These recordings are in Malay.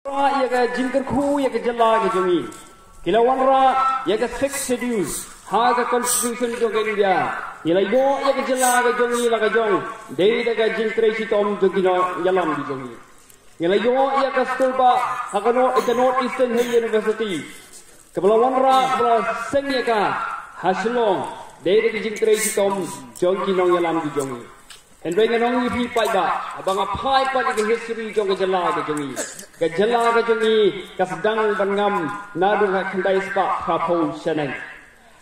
ra ya ga jingkar khu ya ga jalla ga jongi kilawan ra ya ga sixth schedule ha ga constitution jo ga India nilai yo ya ga jalla ga jongi la ga jong dei da ga jingkrai si tom jo gi no yalam di jongi nilai yo ya ga stulba ha ga no the North Eastern Hill University kebelawan ra bela seng ya ga hasilong dei da ga jingkrai si tom jo gi no yalam di jongi and when you know if pai ba abang pai pa ke history jong ke jala ke jongi ka sedang bangam nadu ka khandai spa phapo chanai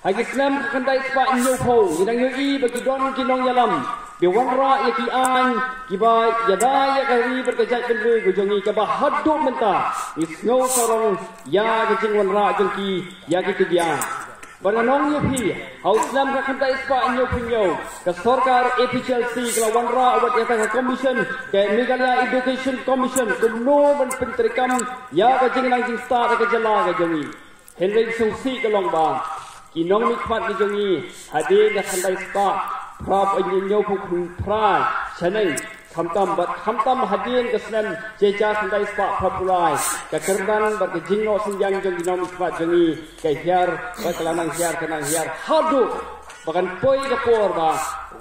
hagi slam khandai spa nyu pho yidang yu i ba ki don ki nong yalam be wan ra ya ki an ki ba ya da ya ka ri ber ka jai ben re go jongi ka ba haddo menta is no sarong ya ke jing wan ra jong ki ya ki dia Baranong yu pi, House Lam ka kanta ispa inyo pinyo, ka Sarkar APHLC kala wanra awat yata ka commission, ka Meghalaya Education Commission, kumno ban pentrikam ya ka jinglang jing star ka jala ka jongi. Henry Sungsi ka long ba, kinong mikpat ni jongi, hadi ka kanta ispa, prab inyo pukun pra, chanay, khamtam hadien ka snem jeja kanta ispa prapurai, ka kerban bat ka jingno sinjang jong kinong mikpat jongi, ka hiar, bat kalanang hiar kanang hiar, hadu, bakan poi ka por ba,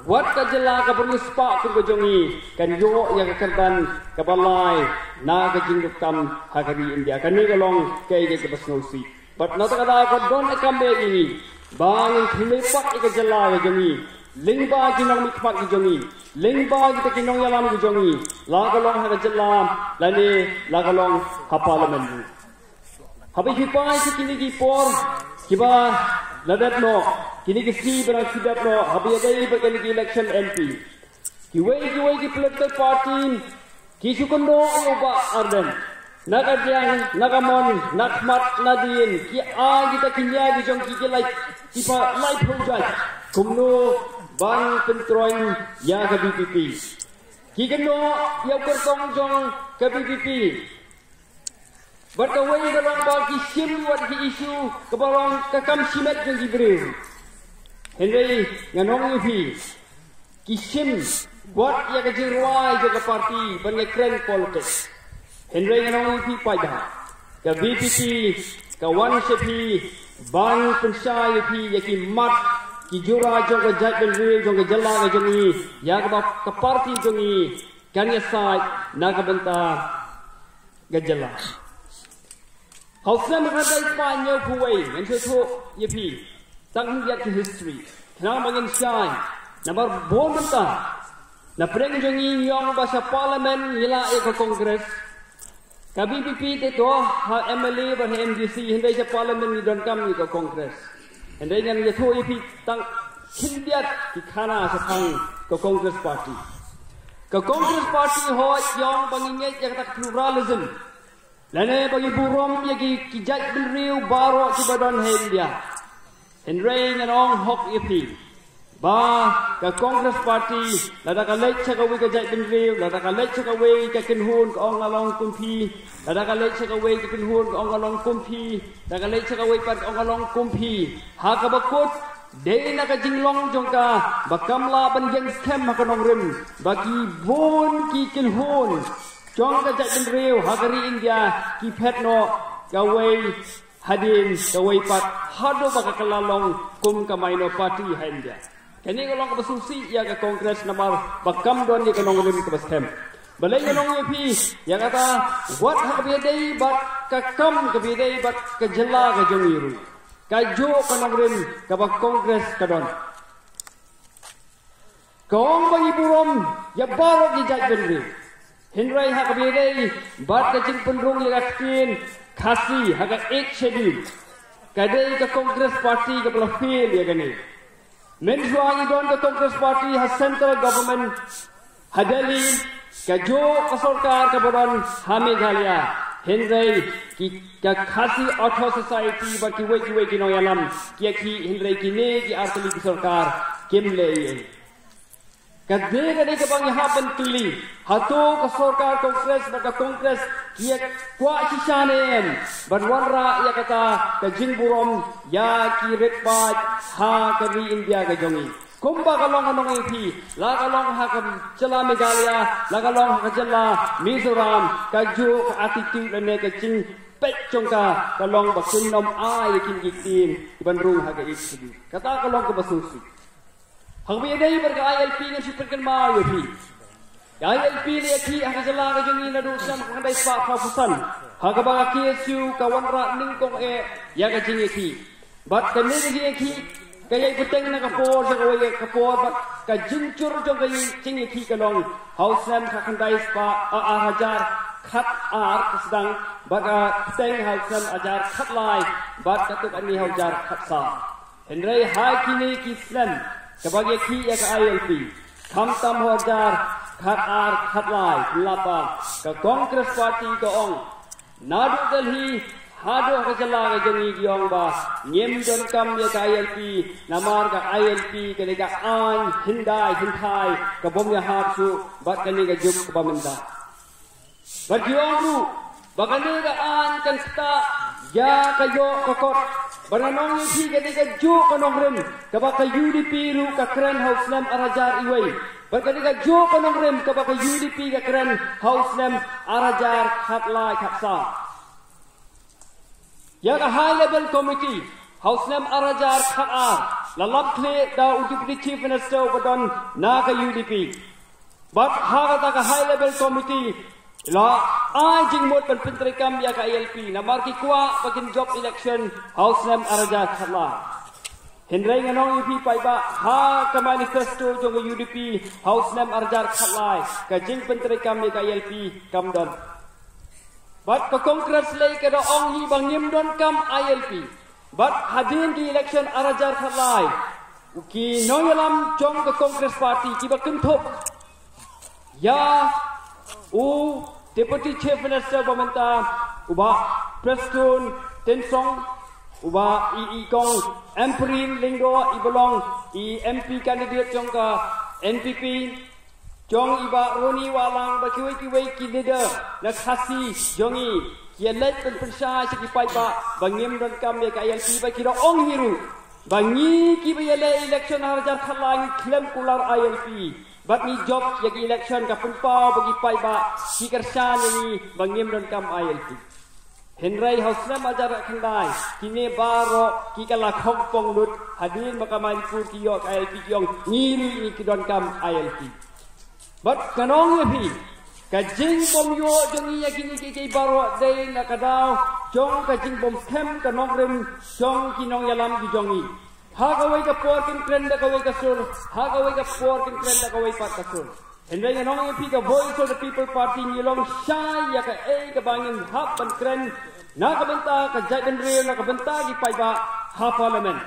wat ka jala ka perlu spa ka jongi, kan yo ya ka kerban ka balai, na ka jingduk tam hakari India, kan ni ka long kay ka basnosi. Bat natakada ka don ikambe ini, bang khilipak ka jala ka jongi, lingba kinong mikpat ka jongi, lingba kita kinong yalam ka jongi, lagalong ha ka jala, lani lagalong ha parliament. Habi hipai si kini ki por, kiba ladat no, kini ki si berang sidat no, habi adai berkali ki election MP. Kiwai ki political party, ki sukundo uba arden. Nagadiang, nagamon, nakmat, nadin, ki a kita kinya di jong ki like, kipa like project. Kumno bang pentroin ya ke BPP. Ki keno ya kertong jong ke BPP. Berkawai dalam bagi sim buat ki isu kebarang kakam simet jong gibril. Henry nganong yufi. Ki sim buat ya ke jirwai jaga parti banyak keren politik. Henry nganong yufi pada. Ke BPP, ke wan sepi, bang pensai yufi ya ki mat ki jura jong ke jat ben real jong ke jala ke jongi ya ke parti jongi kan ya sai na ka benta ke jala. Hausa mereka Spanyol kuwai, yang tu yepi, tang lihat ke history. Kenapa bangin shine? Nomor bon benta, na preng jongi yang bahasa parlimen yela ke kongres. Kabi BPP itu ha MLA bah MDC hindai ke parlimen ni don kam ni ke kongres. Hindai yang ye tu yepi tang hindiat ki khana sepang ke kongres party. Ke kongres party ho yang bangin yang kata pluralism. Lane bagi burom ya ki jaj benriu baro ki badan India. Henry nganong hok yepi. Ba ka Congress Party lada ka lek chakawi ka jaj benriu lada ka lek chakawi ka kinhun ka ong along kumpi lada ka lek chakawi ka kinhun ka ong along kumpi lada ka lek chakawi pat ong along kumpi ha ka bakut dei na ka jinglong jongka bakamla banjeng scam ha ka nong rim bagi bon ki kinhun Jong ka jat ben rew hagari India ki petno gawai hadin gawai pat hado baka kalalong kum ka maino party India. Kani kalong ka basusi ya ka kongres namar bakam don ni kanong rim ka baskem. Balay kanong yepi ya kata what habiyadai bat ka kam ka bidai bat ka jala ka jongiru. Ka jo kanong rim ka bak kongres ka don. Kaong bagi burom ya barok ni jat ben rew. Henry ha kabidai bat ka jing pendrung ya kaskin khasi ha ka ek schedule kadai ka Congress Party ka pala fail ya gani men juang don ka Congress Party ha central government ha Delhi ka jo ka sarkar ka badan ha Meghalaya Henry ki ka khasi auto society ba ki wei ki no yalam ki Henry ki ne ki artli ki sarkar kimle Kadega ni kabang happen tuli. Hato ka sarkar kongres baka kongres kiyak kwa chisanen. Banwanra ya kata ka jingburom ya ki rekbat ha kari India ka jongi. kumba kalong anong ipi la kalong hakam jala Meghalaya la kalong hakajala Mizoram kaju ka attitude ane ka jing pet chongka kalong bakin nom ai kin gitin ibanrung haga ikidi kata kalong ka basusi hangbi dai berga ILP ngan siperkan ma yopi ILP ni aki hakajala ka jing ina dusan kandai pa pafusan haga ba KSU kawanra ningkong ya ka jing iki bat kene gi iki kaya ikuteng na kapor sa kawai kapor bat ka jincur jong kaya cing iki kalong hausam kakandai pa hajar khat ar sedang baga teng hausam ajar khat lai bat katuk ani hajar khat sa henry hai kini kislan kabagi ki ya ka ILP kam tam hajar khat ar khat lai lapa ka Congress party ko ong nadu dalhi hado kajala ka jongi giong ba nyem don kam ya ka ILP namar ka ILP kani ka an hindai hinthai ka bom ya hap su bat kani ka juk ka bamenda bat giong ru bakani ka an kan sta ya ka yo ka kot bananong yi kani ka juk ka nong rem ka ba ka UDP ru ka kran house lam arajar iwai bat kani ka juk ka nong rem ka ba ka UDP ka kran house lam arajar khatlai khatsa ya ka high level committee house lam arajar khaar lalap kle da deputy chief minister badon na ka UDP but ha ka high level committee la ajing mot pen pentrikam ya ka ILP na marki kwa bagin job election house lam arajar khala henry nganong UP pai ba ha ka manifesto jong UDP house lam arajar khala ka jing pentrikam ya ka ILP kam don but ka Congress lay ka do ong hi bangim don kam ILP but hadin di election arajar khalai ki noyalam chong ka Congress party ki ba kunthop ya u deputy chief minister bamenta uba Preston Tensong uba i kong Emprin Lingdo ibolong i MP candidate chong ka NPP Jong iba Roni walang ba kiwi ki leader na khasi jongi ye let pen persha ki pai ba bangim don kam le ka ILP ba ki ro ong hiru bangi ki ba le election harjar khalang klem kular ILP bat ni job ye ki election ka punpa bagi pai ba ki kersa ni bangim don kam ILP henry hausna majar khandai kine baro ki kala khong pong lut hadin makamai pur ki yo ILP yong ni ki don kam ILP but kanong yepi kajing bom yo jongi yakini ki baro dei na kadao jong kajing bom kem kanong rem jong kinong yalam ki jongi ha kawai ka por kin trend da kawai ka sur ha kawai ka por kin trend da kawai pat ka sur henry kanong yepi ka voice of the people party ni long shai ya ka ka bangin hap ban trend na ka benta ka jaden real na ka benta ki pai ba ha parliament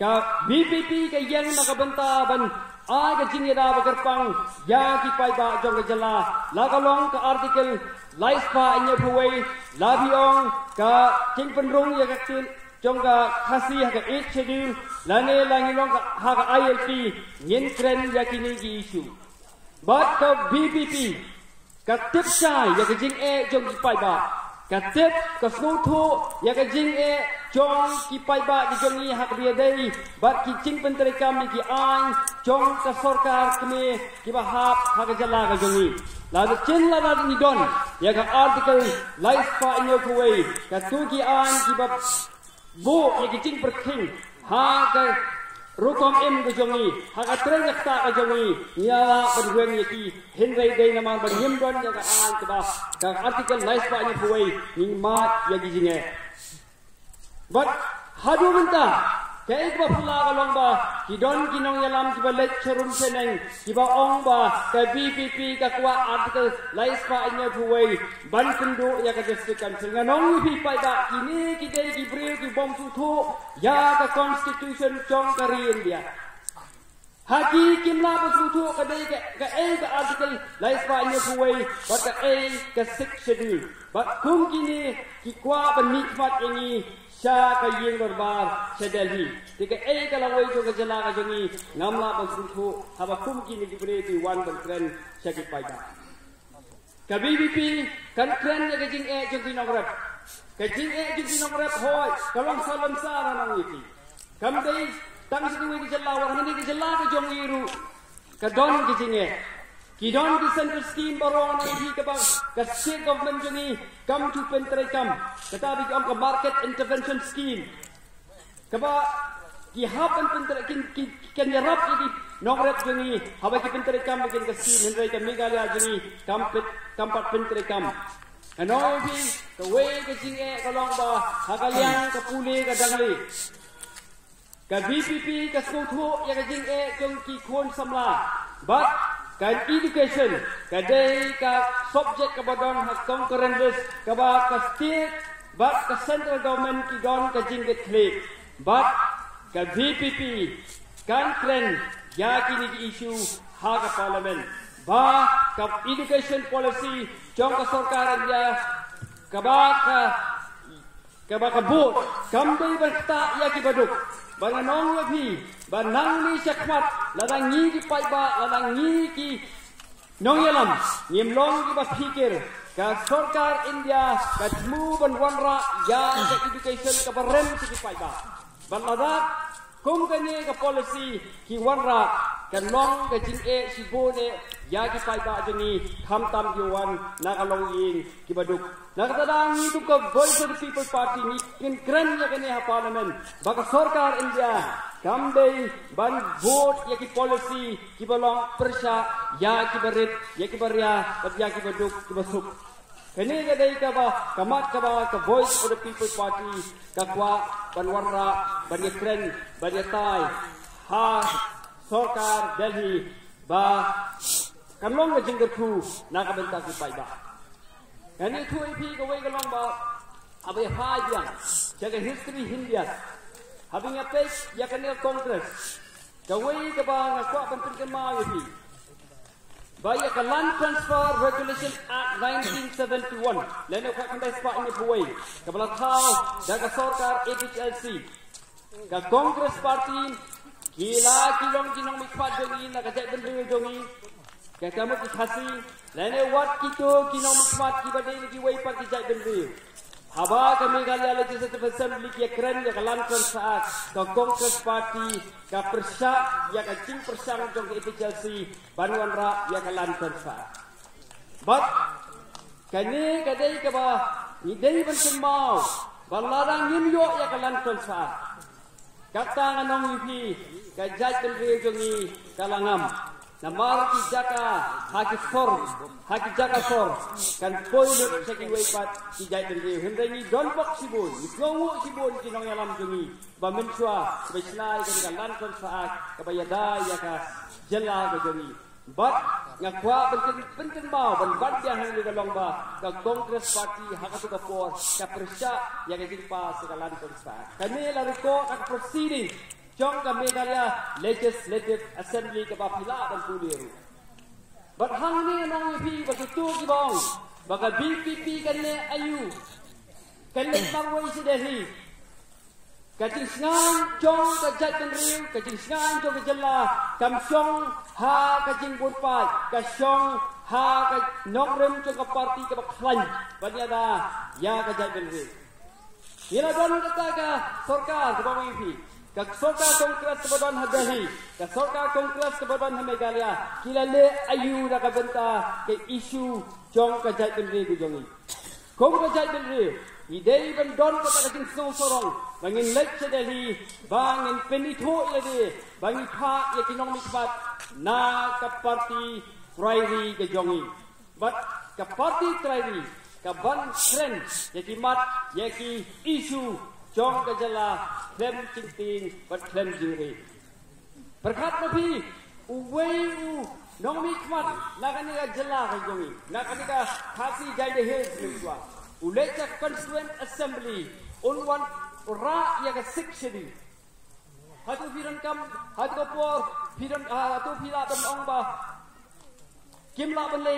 ka BPP ka yang na ka benta ban aga jingeda bagarpang ya ki pai ba jong jala la kalong ka article life pa anya phuwei la biong ka jing penrung ya ka tin jong ka khasi ha ka eight schedule la ne langi long ha ka ILP ngin kren ya kini gi issue but ka BPP ka tip sai ya ka jing jong ki pai ba ka tip ka snu thu ya ka jing jong ki pai ba ki jong ni hak dia dei bat ki jing penteri kami ki an jong ka sarkar kami ki ba hap hak jala ka jong ni la de chin la da ni don ya ka article life pa inyo kuwei ka tu ki an ki ba bu ya ki jing perking ha ka rukom em ka jong ni ha ka treng ta ka jong ni ya berweng ya ki henry dei namang berhim don ya ka an ki ba ka article life pa inyo kuwei ni mat ya ki jinge but hadu minta kai ba pula kalong ba kidon kinong yalam ki ba lecturun seneng ki ba ong ba ka BPP ka kwa article lais pa anya buwei ban kundu ya ka district council nganong pi pa ba kini ki dei ki bril ki bom su thu ya ka constitution chong kari India haki kimla ba su thu ka dei ka article lais pa anya buwei ba ka ka 6 schedule ba kum kini ki kwa ban nikmat ini sha ka yeng dorbar sedelhi tika ka lawai jo ka jala ka jongi ngamla ba su haba kum ki ni bre ti wan ban kren sha ki pai ba ka BPP kan kren ya ka jing jo ki nograp ka jing jo ki nograp hoi kalong salam sa ra nang yi kam dei tang siwe ke jalla war ni ke jalla ke jong iru ka don ke jinge ki don ke central scheme barong na hi ke bang ka state government jongi come to pentre kam kata bi am ka market intervention scheme ka ba ki hapan pentre ki kan yarap ki nogrep jongi haba ki pentre kam bikin ka scheme hendrai ka megalaya jongi kampat pentre kam anoi bi ka we ke jinge ka long ba hakaliang ka pule ka dangli ka BPP ka skuthu ya ka jinge jong ki khon samla but kan education ka day ka subject ka badon ha concurrent ka ba ka state but ka central government ki gon ka jinge click but ka BPP kan trend ya kini ki issue ha ka parliament ba ka education policy jong ka sarkar dia ka ba ka board kambe berta ya ki baduk banganong ya phi banang ni sakmat ladang ni ki pai ba ladang ni ki nong yalam ngim long ki ba fikir ka sarkar India ka mu ban wanra ya ka education ka barem ki pai ba ban ladak kum ka ni ka policy ki wanra kan long ka jin si bone ya ki pai ba jeni kham tam yuan na ka long yin ki baduk na ka dang ni tu ka voice of the people party ni kin kran ya ka ni ha parliament ba ka sarkar India kambe ban vote ya ki policy ki balong persya ya ki berit ya ki beria ya ki baduk ki basuk kini ka dai ka ba kamat ka ba ka voice of the people party ka kwa ban warra ban ya kran ban ya tai ha sarkar Delhi ba kan long ka jingger thu na ka benta ki pai ba kan ni thu ip ka wei ka long ba abai ha yang jaga history India having a page ya kan congress ka wei ka ba nga kwa penting kan ma ip ba ya ka land transfer regulation act 1971 lene kwa kan dai spa ni wei ka bala thau jaga sarkar APHLC ka congress party gila kilong jinong mikpat jongi na ka jai bendri jongi kata mo ki khasi lene wat kito kinong mikpat ki badai ki wei pat ki jai bendri haba ka Meghalaya Legislative Assembly ki keren ya kalan kon saat ka Congress Party ka persya ya ka jing persang jong ke APHLC banuan ra ya kalan kon saat but kani kadai ka ba ni dei ban semau balarang nim yo ya kalan kon saat kata nganong ipi ka jai bendri jongi kalangam namar ki jaka haki jaka sor kan poilut saki weipat ki jai bendri hendai ni donbok sibun ni ngongu sibun ki nong yalam jongi ba mensua besnai kan lan kon saat ka bayada ya ka jela ga jongi but ngakwa penting mau ban dia hang ni galong ba ka Congress Party hakatu ka por ka persya ya ka jingpa sa lan kon saat kani la ko ka proceeding jong ka Meghalaya Legislative Assembly ka bapila dan puliru but hang ni nong ipi ba tu ki bong baka BPP kanne ayu kanne marwai si Delhi kajing sngan jong ka jat penriu kajing sngan jong ka jalla kam song ha kajing burpai ka song ha ka nogrem jong ka party ka baklan banyada ya ka jat penriu ila don kata ka sarkar ka bang ipi ka sarkar Congress ka badon ha Delhi ka sarkar Congress ka badon ha Meghalaya kilale ayu na ka benta ke issue jong ka jat penriu jongi kong ka jat penriu idei ban don ka ta jing song sorong bangin lek che Delhi bangin penitho ile bangin pha ye kinong mikbat na ka party Trairi ke jongi but ka party Trairi ka ban trend ye ki mat ye ki issue jong ka jala klem ting but klem juri berkat nabi uwei nong mikmat na kanila jala ka jongi na kanila khasi jai de he swa Uleja Constituent Assembly unwan ra ya ka section hatu firan kam hatu kapor firan hatu pila ban ong ba kimla ban le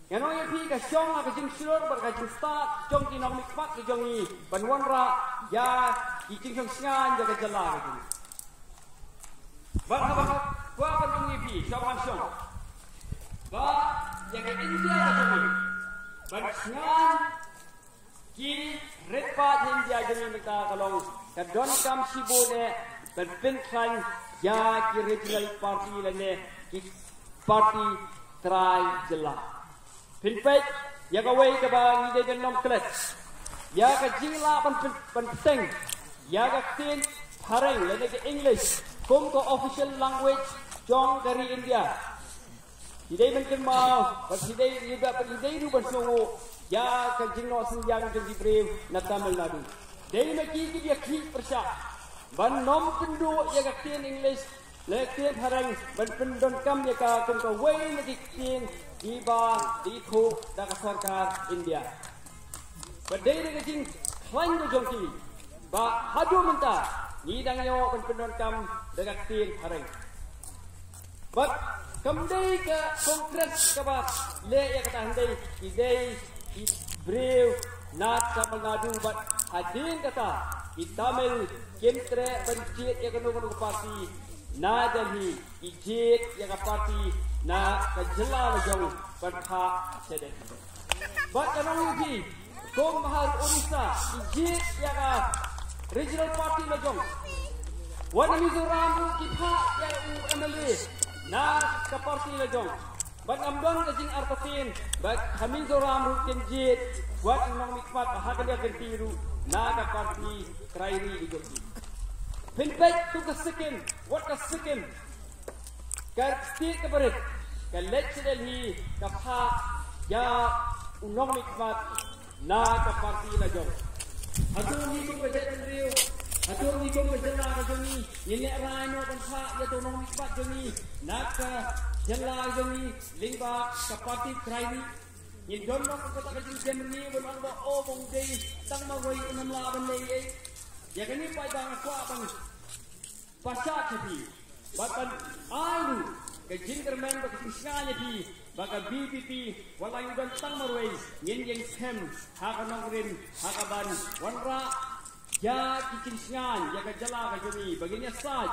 ngano ye pi ka song ka jing sure bar ka jing start jong ki nong mikpat ki jongi ban wan ra ya ki jing song sngan ya ka jala ka ba kwa ban ong ye pi shawan song ba ya ka India ka jongi Bangsngan ki retpa India jeni mita kalong ka don kam sibone ben pin klan ya ki regional party lane ki party try jela pin pek ya ka wei ka bang ide ben nom klet ya ka jila ban teng ya ka tin pareng lane ke English kum ko official language jong dari India ide ben ken mau pas ide ida per ide ru ban songo ya ka jingno senjang jeng Breu na Tamil Nadu dei me ki dia ki persya ban nom pendu ya ka tin English le tin pareng ban pendon kam ya ka kum ko wei na ki tin di ba di thu da ka sarkar India ban dei de jing klan do jong ki ba hadu menta ni dang yo ban pendon kam da ka tin pareng but kamdai ke kongres ke ba le ya kata handai idei di Breu na Tamil Nadu but hadin kata di Tamil kentre bencit ya kanu parti na Delhi ijit ya ka parti na kajela lajong berha sedek but kanong ubi kom bahar Orissa ijit ya ka regional party lajong wan Mizoram kita ya MLA na ka party lajong bat ambang kajing artatin bat Mizoram kenjit buat nong nikmat bahagia kentiru na ka party krairi lajong pinpek tu ka second what ka second kar state ka barit ka lecture hi ka pha ya unong nikmat na ka party lajong aduh ni tu ka Breu aduh ni ko jela ka joni yene rano kan pha ya to nong nikmat joni na ka jela joni lingba ka party krairi ni don no ko ta ka jin ni bon ang ba o bong dei tang ma roi unam la ban nei ya kani pai bang kwa bang pasca tapi bahkan alu ke jingerman ke kisahnya di bahkan BPP walau dan tang marway yen yen sem hakanongrin hakaban wanra ya kicingan ya ke jala ke joni baginya sai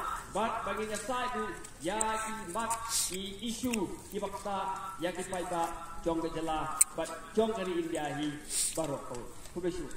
baginya sai tu ya ki mat ki isu ki bakta ya ki pai ba jong ke jala bat jong dari India hi barokah kubesu